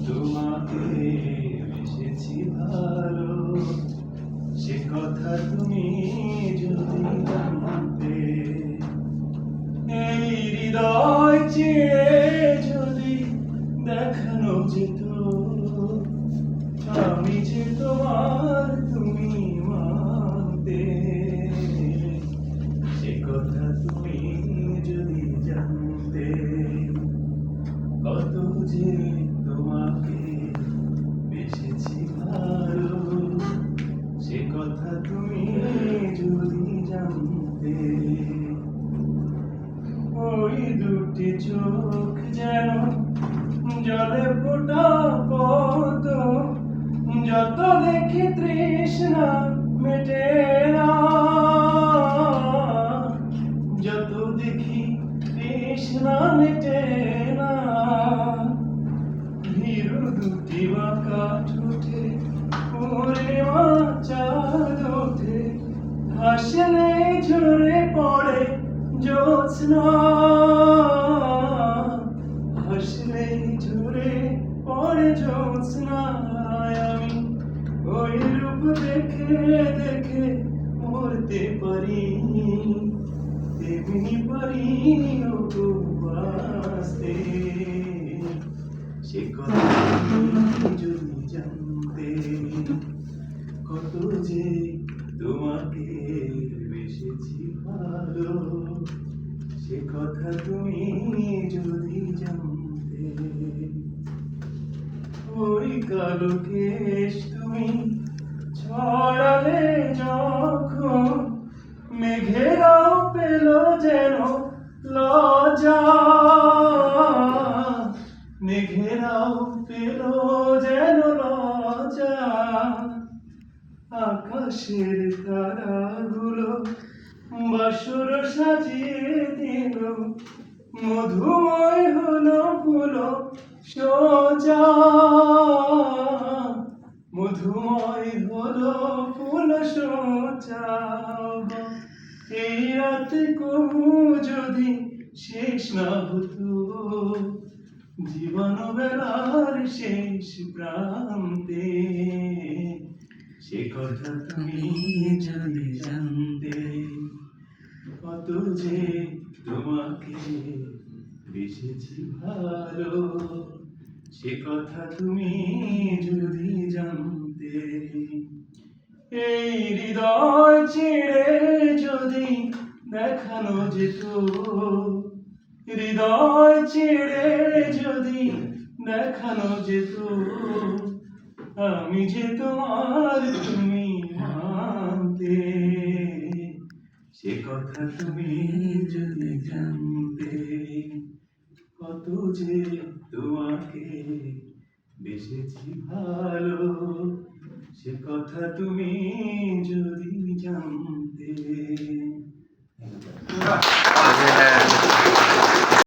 তোমাকে বেসেছি ভালো, সে কথা তুমি যদি জানতে। এই হৃদয় চিড়ে যদি দেখানো যেত, আমি যে তোমার তুমি মানতে। সে কথা তুমি যদি জানতে, কত যে তোমাকে বেসেছি ভালো, সে কথা তুমি যদি জানতে। ওই দুটি চোখ যেন জলে ফোটা পদ্ম, যত দেখি তৃষ্ণা মেটে না, যত দেখি তৃষ্ণা মেটে না। ভীরু দুটি বাঁকা ঠোঁটে পূর্ণিমা চাঁদ ওঠে, হাসলে ঝরে পড়ে জ্যোৎস্না, হাসলে ঝরে পড়ে জ্যোৎস্না। আমি ওই রূপ দেখে দেখে মরতে পারি, তেমনি পারি বাঁচতে। সে কথা তুমি যদি জানতে, কত যে তোমাকে বেসেছি ভালো, সে কথা তুমি যদি জানতে। ওই কালো কেশ তুমি ছড়ালে যখন, মেঘেরাও পেল যেন লজ্জা, মেঘেরাও পেল যেন লজ্জা। আকাশের তারাগুলো বাসর সাজিয়ে দিল, মধুময় হলো ফুল সোজা, মধুময় হলো ফুল সোজা। এই রাতে কবু যদি শেষ না হতো, জীবন বেলার শেষ প্রান্তে। সে কথা তুমি যদি জানতে, কত যে তোমাকে বেসেছি ভালো, সে কথা তুমি যদি জানতে। এই হৃদয় চিড়ে যদি দেখানো যেত, হৃদয় চিড়ে যদি দেখানো যেত, আমি যে তোমার তুমি মানতে। সে কথা তুমি যদি জানতে, কত যে তোমাকে বেসেছি ভালো, সে কথা তুমি যদি জানতে।